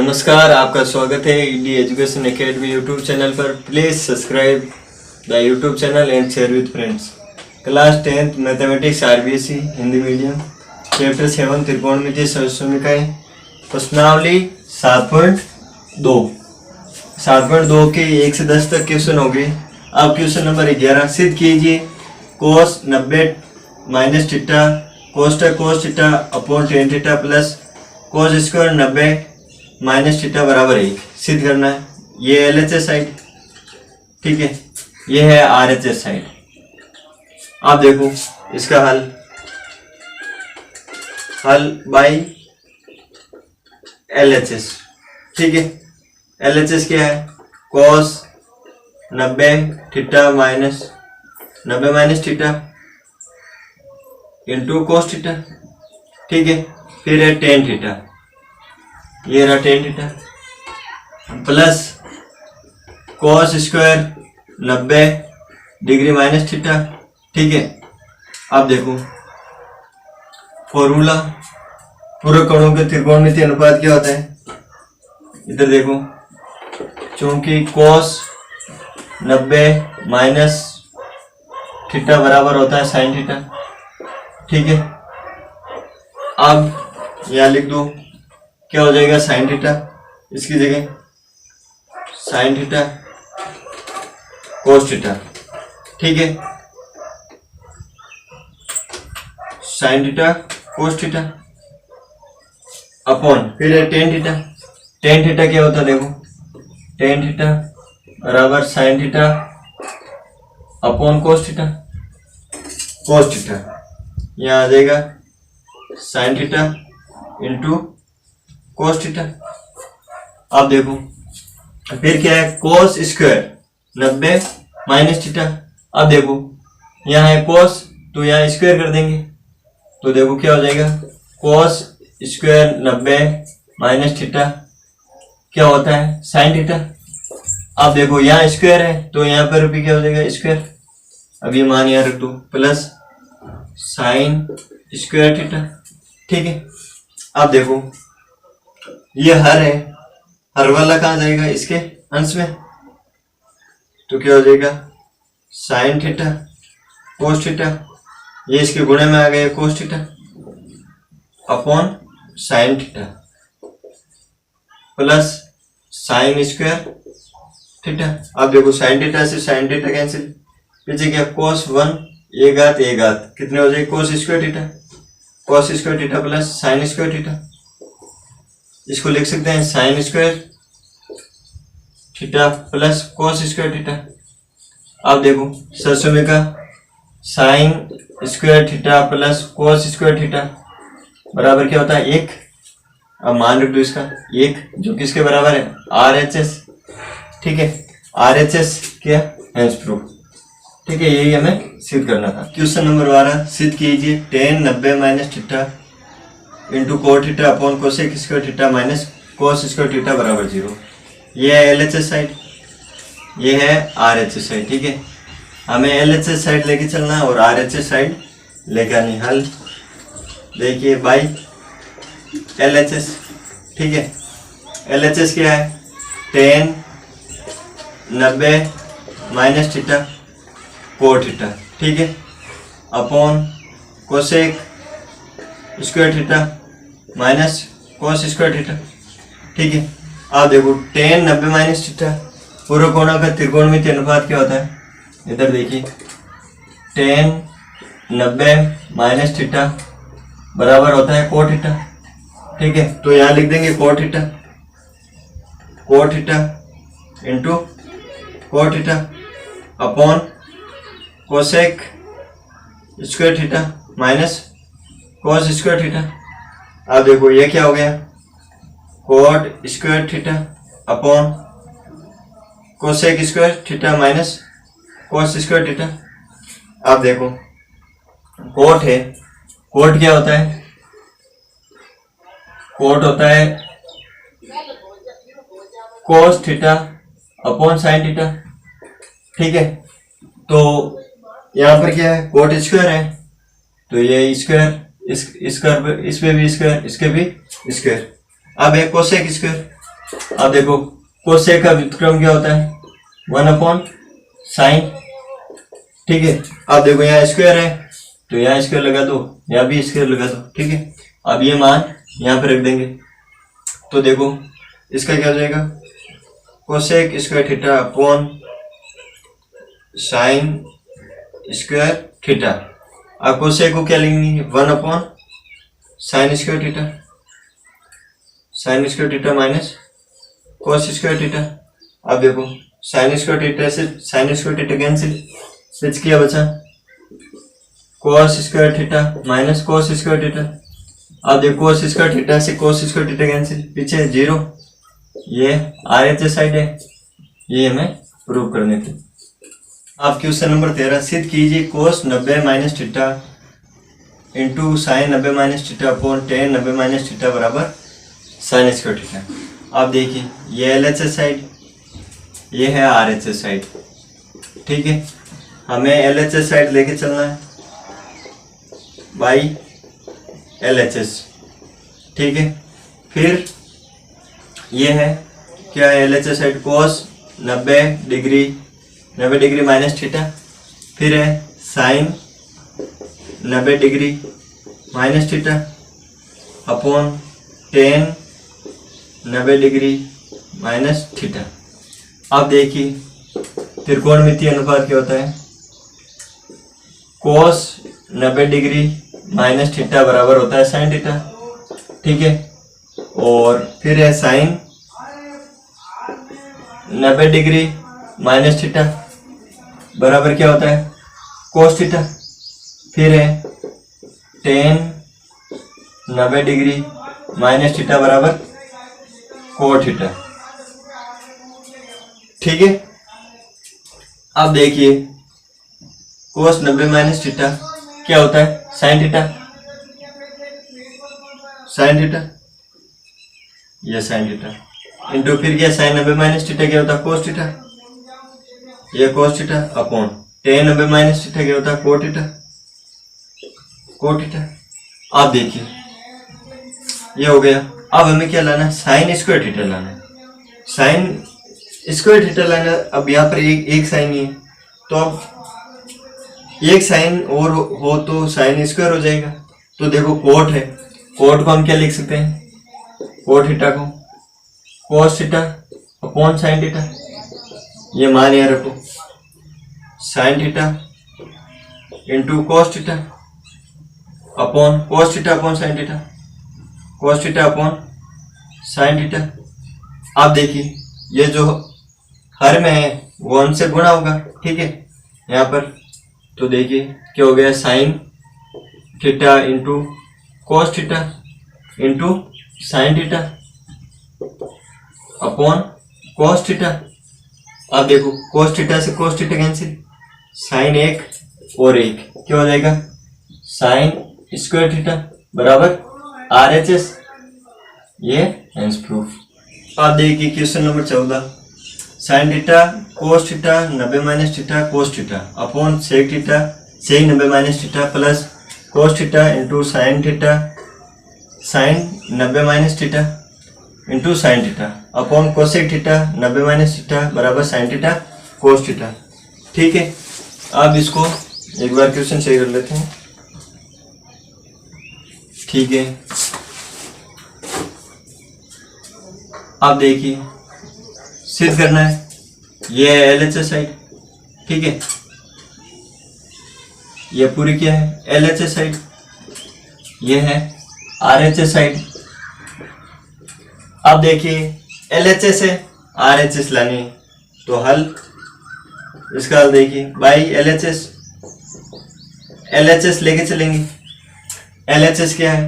नमस्कार, आपका स्वागत है इंडी एजुकेशन एकेडमी यूट्यूब चैनल पर। Please subscribe the YouTube channel and share with friends. Class 10th mathematics RBSE Hindi medium, chapter 7 त्रिकोणमितीय समीकरण, प्रश्नावली 7.2 के 1 से 10 तक क्वेश्चन हो गए। अब क्वेश्चन नंबर 11 सिद्ध कीजिए cos 90 minus theta cos theta upon tan theta plus cos square 90 minus theta बराबर 1 सिद्ध करना है। ये LHS साइड, ठीक है, ये है RHS साइड। आप देखो इसका हल बाई LHS, ठीक है। LHS क्या है? cos 90 theta minus 90 minus theta into cos theta, ठीक है। फिर है tan थीटा, ये रहा tan theta plus cos square 90 degree minus theta, ठीक है। अब देखो फॉर्मूला, पूरक कोणों के त्रिकोणमितीय अनुपात क्या होता है? इधर देखो, चूंकि cos 90 माइनस थीटा बराबर होता है sin थीटा, ठीक है। अब यहां लिख दो, क्या हो जाएगा? sin थीटा, इसकी जगह sin थीटा cos थीटा, ठीक है। sin theta cos theta upon फिर है tan थीटा। tan थीटा क्या होता है? देखो tan थीटा बराबर sin theta upon cos theta. cos theta यहाँ आ जाएगा sin theta into cos theta. अब देखो फिर क्या है? cos square 90 minus theta. अब देखो यहाँ है cos, तो यहाँ स्क्वायर कर देंगे, तो देखो क्या हो जाएगा? cos स्क्वायर 90 माइनस थीटा क्या होता है? sin theta. अब देखो यहाँ स्क्वायर है, तो यहाँ पर भी क्या हो जाएगा? स्क्वायर। अब ये मान यहाँ रख दो, प्लस sin स्क्वायर थीटा, ठीक है। अब देखो ये हर है, हर वाला कहाँ जाएगा? इसके अंश में, तो क्या हो जाएगा? sin थीटा cos थीटा, ये इसके गुणे में आ गया cos theta upon sin theta plus sin square theta. अब देखो sin थीटा से sin थीटा कैंसिल, पीछे क्या? cos 1 a घात कितने हो जाएगा? cos square theta plus sin square theta. इसको लिख सकते हैं sin square theta plus cos square theta. अब देखो सरसों का sin square theta plus cos square theta बराबर क्या होता है? 1। अब मान रख दो इसका 1, जो किसके बराबर है? RHS, ठीक है। RHS क्या? हेंस प्रूफ, ठीक है। यही हमें सिद्ध करना था। क्वेश्चन नंबर 12 सिद्ध कीजिए tan 90 minus theta into cot theta upon cosec square theta minus cos square theta बराबर 0। ये है LHS साइड, ये है RHS साइड, ठीक है। हमें LHS साइड लेके चलना है और RHS साइड लेके आनी। हल देखिए बाई LHS, ठीक है। LHS क्या है? tan 90 minus theta cot theta, ठीक है, upon cosec square theta minus cos square theta, ठीक है। अब देखो tan 90 माइनस थीटा, पूरक कोणों का त्रिकोणमितीय अनुपात क्या होता है? इधर देखिए tan 90 माइनस थीटा बराबर होता है cot थीटा, ठीक है। तो यहाँ लिख देंगे cot theta into cot theta upon cosec square theta minus cos square theta. अब देखो ये क्या हो गया? cot square theta upon cosec square theta minus cos square theta. अब देखो cot है, cot क्या होता है? cot होता है cos theta upon sin theta, ठीक है। तो यहाँ पर क्या है? cot स्क्वायर है, तो ये स्क्वायर, इस पे भी स्क्वायर, इसके भी स्क्वायर। अब है कोसेक स्क्वायर, अब देखो कोसेक का व्युत्क्रम क्या होता है 1/sin। ठीक है, अब देखो यहाँ स्क्वायर है तो यहाँ स्क्वायर लगा दो, यहाँ भी स्क्वायर लगा दो। ठीक है, अब ये मान यहाँ पे रख देंगे तो देखो इसका क्या हो जाएगा cosec square theta upon sine square theta. अब कोसेक को क्या लेंगे 1/sin square theta, sign square theta minus cos square theta. अब देखो साइन स्क्वायर थीटा से साइन स्क्वायर थीटा कैंसिल, बच किया बचा cos square theta minus cos square theta. अब देखो कोस स्क्वायर थीटा से कोस स्क्वायर थीटा कैंसिल, पीछे 0, ये RHS साइड है, ये हमें प्रूव करने थे। अब क्वेश्चन नंबर 13 सिद्ध कीजिए कोस 90 minus theta into sign 90 minus theta upon tan 90 minus theta बराबर साइन स्क्वायर थीटा। अब देखिए ये LHS साइड, ये है RHS साइड। ठीक है, हमें LHS साइड लेके चलना है बाई LHS। ठीक है, फिर ये है क्या है LHS side cos 90 degree minus theta, फिर है sine 90 degree minus theta upon tan 90 degree minus theta. अब देखिए त्रिकोणमितीय अनुपात क्या होता है कोस 90 डिग्री माइनस थीटा बराबर होता है साइन थीटा। ठीक है, और फिर है साइन 90 डिग्री माइनस थीटा बराबर क्या होता है कोस थीटा, फिर है टेन 90 डिग्री माइनस थीटा बराबर कोट थीटा। ठीक है, अब देखिए कोस 90 माइनस थीटा क्या होता है साइन थीटा, ये साइन थीटा इंटू फिर क्या साइन 90 माइनस थीटा क्या होता है कोस थीटा, ये कोस theta upon tan 90 minus theta क्या होता है कोट थीटा। अब देखिए ये हो गया। अब हमें क्या लाना है साइन स्क्वायर थीटा लाना है, साइन स्क्वायर थीटा लाना है। अब यहाँ पर एक साइन ही है तो अब एक साइन और हो तो साइन स्क्वायर हो जाएगा। तो देखो कोट है, कोट को हम क्या लिख सकते हैं कोट थीटा को कोस थीटा अपॉन साइन थीटा, ये मान यहाँ रखो sine theta into cos theta upon कोस theta upon sine theta, cos theta upon sine theta. अब देखिए ये जो हर में है वो उनसे गुणा होगा। ठीक है, यहाँ पर तो देखिए क्या हो गया sine theta into cos theta into sine theta upon cos theta. अब देखो कोस थीटा से कोस थीटा कैंसिल, साइन एक और एक क्या हो जाएगा साइन स्क्वायर थीटा बराबर RHS, ये हेंस प्रूफ। अब देखिए question number 14 sine theta cos theta 90 minus theta cos theta upon sec theta sec 90 minus theta plus cos theta into sine theta sine 90 minus theta into sine theta upon cosec theta 90 minus theta बराबर sine theta cos theta. ठीक है, अब इसको एक बार question सही कर लेते हैं। ठीक है, अब देखिए सिद्ध करना है, ये है LHS साइड। ठीक है, ये पूरी क्या है LHS साइड, ये है RHS साइड। अब देखिए LHS है RHS लानी है तो हल, इसका हल देखिए बाई LHS लेके चलेंगे। LHS क्या है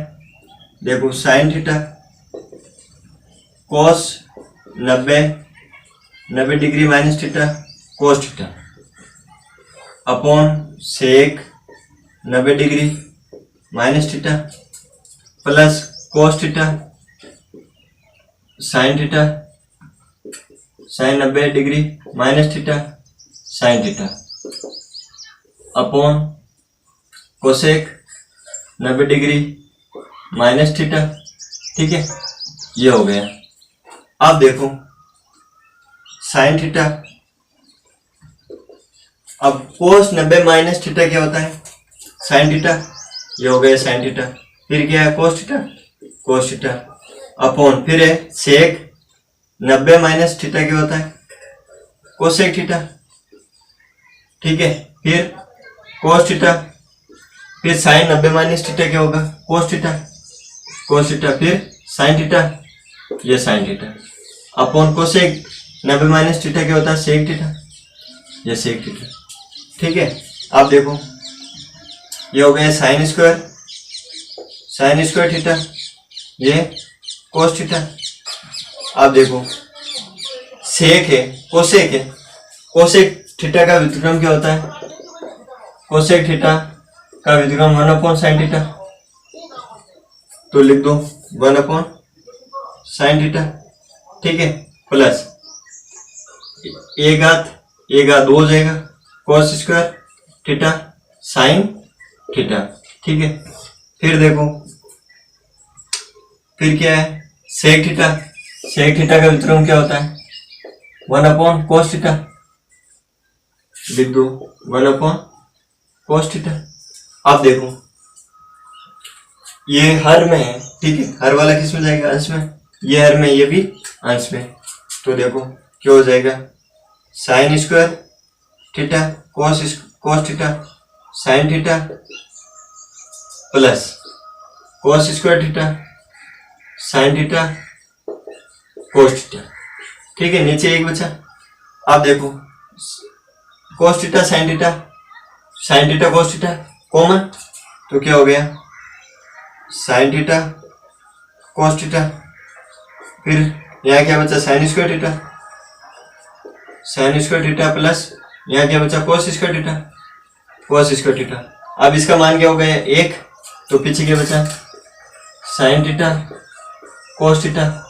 देखो sine theta cos 90 degree minus theta cos theta upon sec 90 degree minus theta plus cos theta sine 90 degree minus theta sine theta upon cosec 90 degree minus theta. ठीक है, ये हो गया। अब देखो साइन थीटा, अब कोस 90 माइनस थीटा क्या होता है? Sine theta. ये हो गया साइन थीटा। फिर क्या है? Cos theta, cos theta upon फिर है सेक 90 माइनस थीटा क्या होता है? Cosec theta. ठीक है, फिर कोस थीटा, फिर साइन 90 माइनस थीटा क्या होगा? कोस थीटा, कोस थीटा, फिर साइन थीटा, ये sign theta upon cosec 90 minus theta क्या होता है? सेक थीटा, ये सेक थीटा। ठीक है, आप देखो ये हो गया साइन स्क्वायर थीटा, ये कोस थीटा। आप देखो सेक है, कोसेक थीटा का व्युत्क्रम क्या होता है? कोसेक थीटा का व्युत्क्रम 1 अपॉन साइन थीटा, तो लिख दो 1 अपॉन साइन थीटा। ठीक है, प्लस एक घात दो हो जाएगा cos square theta sine theta. ठीक है, फिर देखो फिर क्या है? सेक थीटा का व्युत्क्रम क्या होता है? 1 अपॉन कोस थीटा, लिख दो 1 अपॉन कोस थीटा। आप देखो ये हर में है, ठीक है, हर वाला किस में जाएगा? अंश में। ये हर में, ये भी अंश में, तो देखो क्या हो जाएगा? Sine square theta cos theta sine theta plus cos square theta sine theta cos theta. ठीक है, नीचे एक बचा। आप देखो कोस theta sine theta cos theta common, तो क्या हो गया? साइन थीटा कोस थीटा, फिर यहाँ क्या बचा? साइन स्क्वायर थीटा प्लस यहाँ क्या बचा? Cos square theta. अब इसका मान क्या हो गया? 1, तो पीछे क्या बचा? Sign theta cos theta.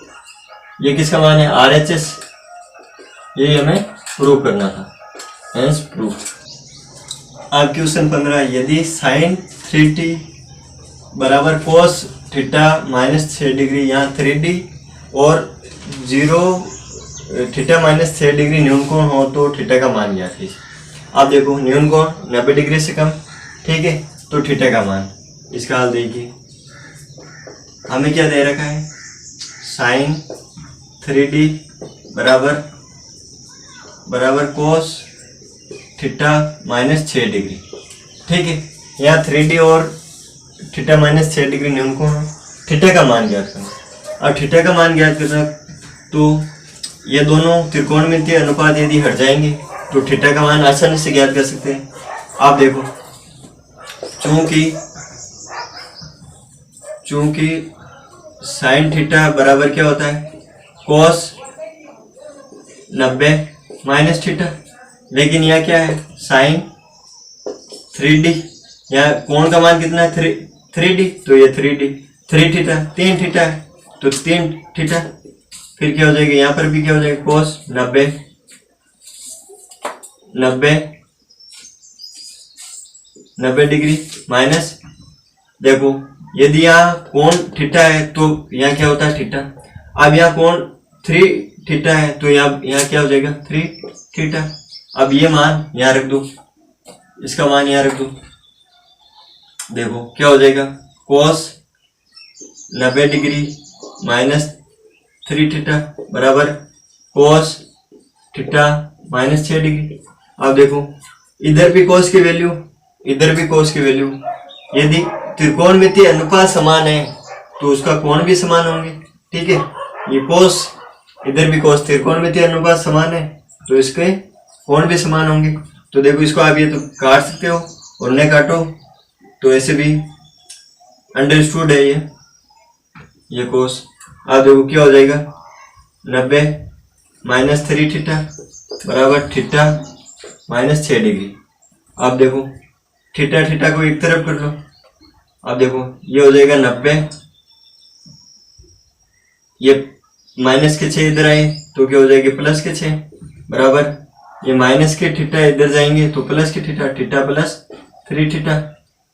ये किसका मान है? RHS। ये हमें प्रूव करना था, हेंस प्रूफ। अब क्वेश्चन 15, यदि साइन 3t बराबर कोस थीटा माइनस 6 डिग्री, यहाँ 3d और 0 थीटा माइनस 6 डिग्री न्यून कोण हो तो थीटा का मान ज्ञात कीजिए। आप देखो न्यून कोण 90 डिग्री से कम, ठीक है, तो थीटा का मान, इसका हाल देखिए। हमें क्या दे रखा है? साइन 3d बराबर कोस थीटा माइनस 6 डिग्री। ठीक है, यहाँ 3d और थीटा माइनस 6 डिग्री न्यून कोण हो, थीटा का मान ज्ञात करना। और थीटा का मान ज्ञात करना तो ये दोनों त्रिकोणमितीय अनुपात यदि हट जाएंगे तो थीटा का मान आसानी से ज्ञात कर सकते हैं। आप देखो चूंकि साइन थीटा बराबर क्या होता है? कोस 90 माइनस थीटा, लेकिन यह क्या है? साइन 3d, यहाँ कोण का मान कितना है? 3d, तो ये 3d 3 थीटा 3 थीटा है, तो 3 थीटा। फिर क्या हो जाएगा? यहाँ पर भी क्या हो जाएगा? कोस 90 डिग्री माइनस, देखो यदि यहाँ कोण थीटा है तो यहाँ क्या होता है? थीटा। अब यहाँ कोण 3 थीटा है तो यहाँ क्या हो जाएगा? 3 थीटा। अब ये मान यहाँ रख दो, इसका मान यहाँ रख दो, देखो क्या हो जाएगा? कोस 90 डिग्री माइनस 3 थीटा बराबर कोस थीटा माइनस 6 डिग्री। अब देखो इधर भी कोस की वैल्यू, इधर भी कोस की वैल्यू। यदि त्रिकोणमितीय अनुपात समान है तो उसका कोण भी समान होंगे। ठीक है, ये कोस, इधर भी कोस, त्रिकोणमितीय अनुपात समान है तो इसके कोण भी समान होंगे। तो देखो इसको आप ये तो काट सकते हो और नहीं काटो तो ऐसे भी अंडरस्टूड है ये कोस। आप देखो क्या हो जाएगा? 90 माइनस 3 थीटा बराबर थीटा माइनस 6 डिग्री। आप देखो थीटा को एक तरफ कर लो। अब देखो ये हो जाएगा 90, ये माइनस के 6 इधर आए तो क्या हो जाएगी? प्लस के 6 बराबर ये माइनस के थीटा इधर जाएंगे तो प्लस के थीटा प्लस 3 थीटा,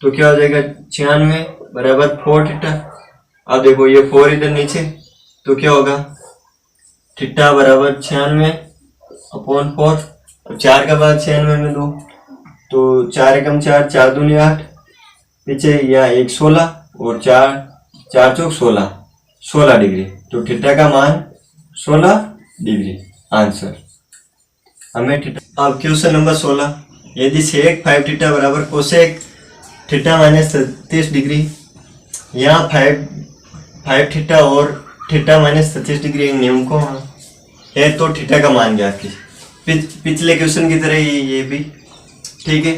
तो क्या हो जाएगा? 96 बराबर 4 थीटा। अब देखो ये 4 इधर नीचे तो क्या होगा? थीटा बराबर 96/4। अब 4 का बाद 96 में दो, तो 4 एकम 4, 4 दूनी 8, पीछे या 1 16 और 4 4 चौक 16 डिग्री। तो थीटा का मान 16 डिग्री आंसर हमें थीटा। अब क्वेश्चन नंबर 16, यदि सेक 5 थीटा बराबर कोसेक थीटा माइनस 30 डिग्री, यहाँ 5 थीटा और थीटा माइनस 30 डिग्री एक नियम को है, तो थीटा का मान ज्ञात कीजिए। पिछले क्वेश्चन की तरह ये भी ठीक है।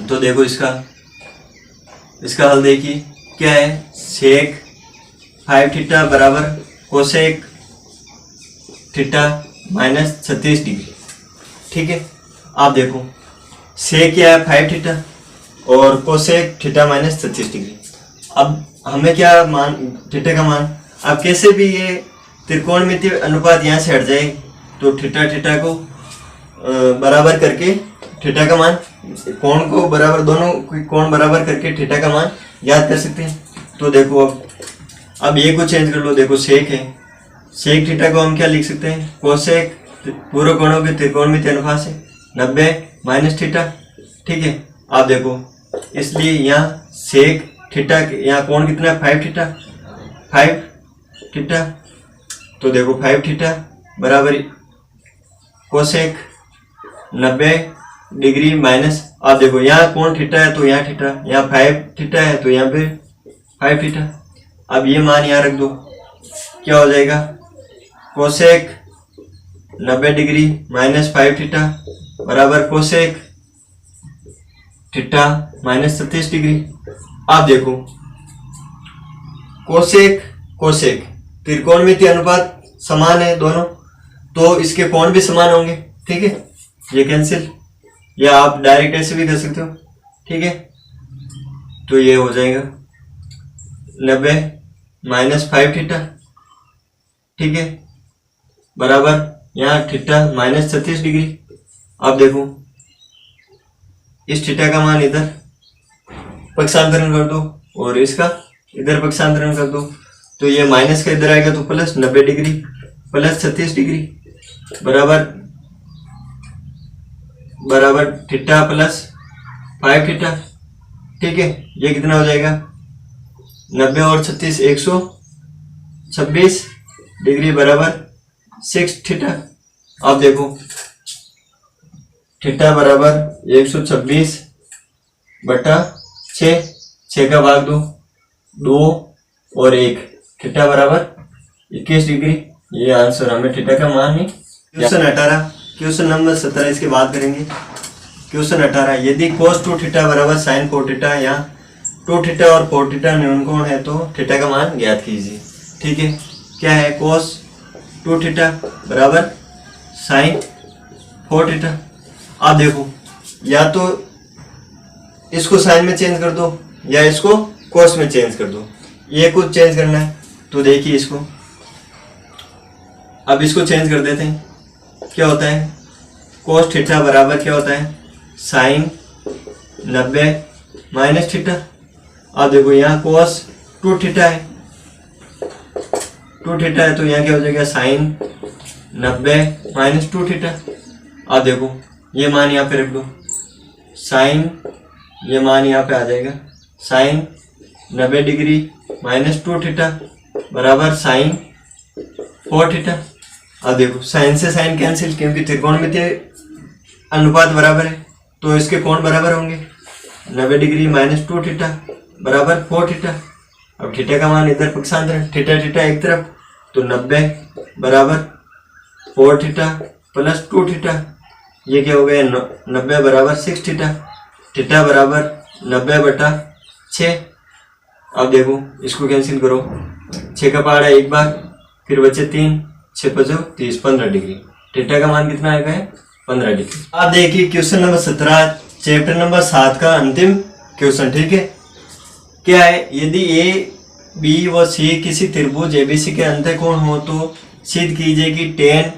तो देखो इसका हल देखिए क्या है। सेक 5 थीटा बराबर कोसेक थीटा माइनस 36 डिग्री, ठीक है। आप देखो सेक क्या है 5 थीटा और कोसेक थीटा माइनस 36 डिग्री। अब हमें क्या मान, थीटा का मान। अब कैसे भी ये त्रिकोणमितीय अनुपात यहाँ से हट जाए, तो थीटा को बराबर करके थीटा का मान, कोण को बराबर, दोनों कोण बराबर करके थीटा का मान याद कर सकते हैं। तो देखो अब ये को चेंज कर लो। देखो सेक है, सेक थीटा को हम क्या लिख सकते हैं, कोसेक पूरे कोणों के त्रिकोणमितीय अनुपात से 90 माइनस थीटा, ठीक है। आप देखो इसलिए यहाँ सेक थीटा, यहाँ कोण कितना है 5 थीटा, 5 थीटा। तो देखो 5 थीटा बराबर कोसेक 90 डिग्री माइनस, आप देखो यहाँ कोण थीटा है तो यहाँ थीटा, यहाँ 5 थीटा है तो यहाँ पे 5 थीटा। अब ये मान यहाँ रख दो, क्या हो जाएगा, कोसेक 90 डिग्री माइनस 5 थीटा बराबर कोसेक थीटा माइनस 36 डिग्री। आप देखो कोसेक त्रिकोणमितीय अनुपात समान है दोनों, तो इसके कोण भी समान होंगे, ठीक है। ये कैंसिल, या आप डायरेक्ट ऐसे भी कर सकते हो, ठीक है। तो ये हो जाएगा 90 माइनस 5 थीटा, ठीक है, बराबर यहाँ थीटा माइनस 36 डिग्री। आप देखो इस थीटा का मान इधर पक्षांतरण कर दो और इसका इधर पक्षांतरण कर दो, तो ये माइनस का इधर आएगा तो प्लस 90 डिग्री प्लस 36 डिग्री बराबर थीटा प्लस 5 थीटा, ठीक है। ये कितना हो जाएगा, 90 और 36 126 डिग्री बराबर 6 थीटा। अब देखो थीटा बराबर 126 बटा 6 का भाग 2 और 1, थीटा बराबर 21 डिग्री। ये आंसर हमें थीटा का मान है। क्वेश्चन 18, क्वेश्चन नंबर 17 इसकी बात करेंगे। क्वेश्चन 18, यदि cos 2 थीटा बराबर sin 4 थीटा या 2 थीटा और 4 थीटा न्यूनकोण है तो थीटा का मान ज्ञात कीजिए, ठीक है। क्या है, cos 2 थीटा बराबर sin 4 थीटा। आप देखो या तो इसको साइन में चेंज कर दो या इसको कोस में चेंज कर दो, ये कुछ चेंज करना है। तो देखिए इसको, अब इसको चेंज कर देते हैं। क्या होता है, कोस थीटा बराबर क्या होता है, साइन 90 माइनस थीटा। अब देखो यहाँ कोस 2 थीटा है, 2 थीटा है तो यहाँ क्या हो जाएगा, साइन 90 माइनस 2 थीटा। अब देखो ये मान यहाँ पे रख दो, साइन, ये मान यहाँ पे आ जाएगा, साइन 90 डिग्री माइनस 2 थीटा बराबर साइन 4 थीटा। अब देखो साइन से साइन कैंसिल, क्योंकि त्रिकोणमितीय अनुपात बराबर है तो इसके कोण बराबर होंगे। 90 डिग्री माइनस 2 थीटा बराबर 4 थीटा। अब थीटा का मान इधर पक्षांतरण, थीटा एक तरफ, तो 90 बराबर 4 थीटा प्लस 2 थीटा। ये क्या हो गया, 90 बराबर 6 थीटा, थीटा बराबर 90 बटा 6। अब देखो इसको कैंसिल करो, 6 का पहाड़ा एक बार, फिर बचे 3, 6 5 30, 15 डिग्री। थीटा का मान कितना आएगा, 15 डिग्री। आप देखिए क्वेश्चन नंबर 17 चैप्टर नंबर 7 का अंतिम क्वेश्चन, ठीक है। क्या है, यदि ए बी व सी किसी त्रिभुज एबीसी के अंतःकोण हो तो सिद्ध कीजिए कि tan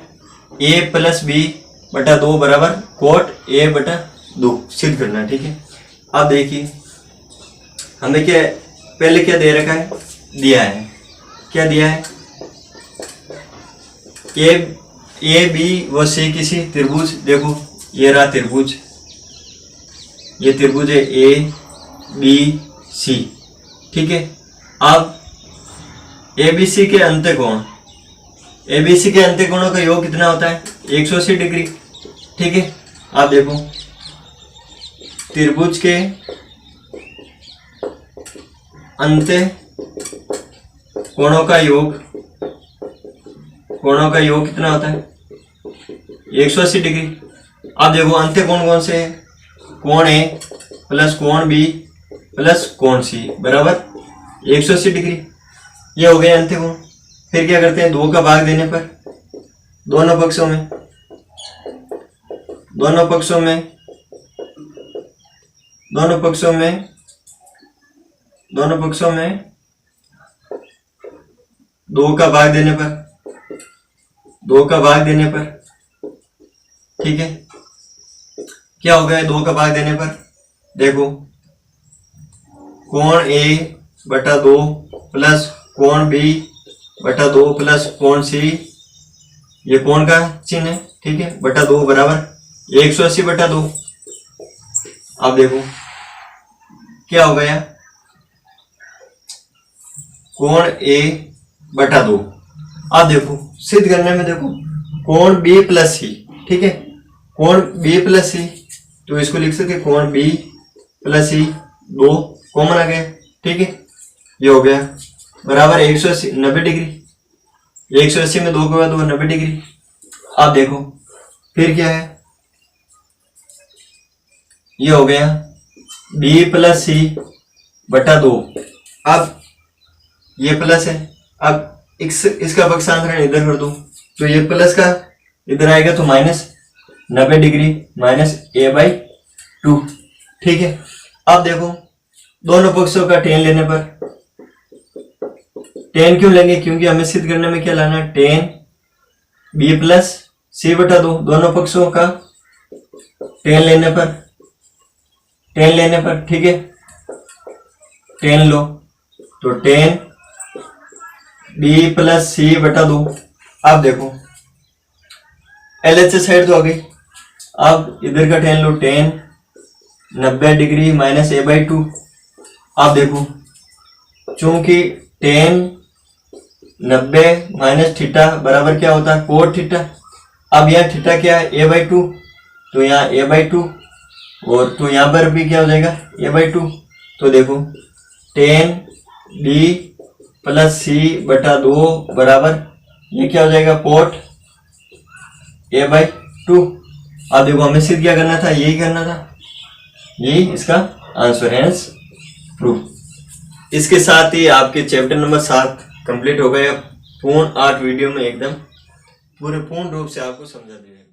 a प्लस बी बटा 2 बराबर कोट a बटा 2 सिद्ध करना, ठीक है। अब देखिए हमें क्या पहले क्या दे रखा है, दिया है, क्या दिया है, ए बी व सी किसी त्रिभुज, देखो ये रहा त्रिभुज, ये त्रिभुज है ए बी सी, ठीक है। अब ए बी सी के अंत्यकोण, ए बी सी के अंत्यकोणों का योग कितना होता है 180 डिग्री, ठीक है। आप देखो त्रिभुज के अंत्यकोणों का योग, कोणों का योग कितना होता है 180 डिग्री। अब देखो अंत्यकोण कौन से है, कोण ए प्लस कोण बी प्लस कोण सी बराबर 180 डिग्री, ये हो गए अंत्यकोण। फिर क्या करते हैं, 2 का भाग देने पर दोनों पक्षों में 2 का भाग देने पर, ठीक है। क्या हो गया 2 का भाग देने पर, देखो कोण ए बटा 2 प्लस कोण बी बटा 2 प्लस कोण सी, ये कोण का चिन्ह है, ठीक है, बटा 2 बराबर 180 बटा 2। अब देखो क्या हो गया, कोण ए बटा 2। अब देखो सिद्ध करने में देखो कोण बी प्लस सी, ठीक है, कोण बी प्लस सी, तो इसको लिख सकते कोण बी प्लस सी, 2 कॉमन आ गया, ठीक है, ये हो गया बराबर 180 90 डिग्री, 180 में 2 के बाद 90 डिग्री। अब देखो फिर क्या है, ये हो गया बी प्लस सी बटा 2। अब ये प्लस है, अब इसका पक्षांतरण इधर कर दो, तो ये प्लस का इधर आएगा तो माइनस 90 डिग्री माइनस a/2, ठीक है। अब देखो दोनों पक्षों का tan लेने पर, tan क्यों लेंगे, क्योंकि हमें सिद्ध करने में क्या लाना है, tan b प्लस सी बटा 2, दोनों पक्षों का tan लेने पर, ठीक है, tan लो तो tan b प्लस सी बटा 2। अब देखो LHS साइड तो आ गई, अब इधर का tan लो, tan 90 डिग्री माइनस a/2। अब देखो चूंकि tan 90 माइनस थीटा बराबर क्या होता है कोट थीटा। अब यहाँ थीटा क्या है a/2, तो यहाँ a/2 और तो यहाँ पर भी क्या हो जाएगा a/2। तो देखो tan b प्लस सी बटा 2 बराबर ये क्या हो जाएगा कोट a/2। अब देखो हमें सिद्ध क्या करना था, यही करना था, यही इसका आंसर है प्रूफ। इसके साथ ही आपके चैप्टर नंबर 7 कंप्लीट हो गए। पूर्ण 8 वीडियो में एकदम पूर्ण रूप से आपको समझा दिया।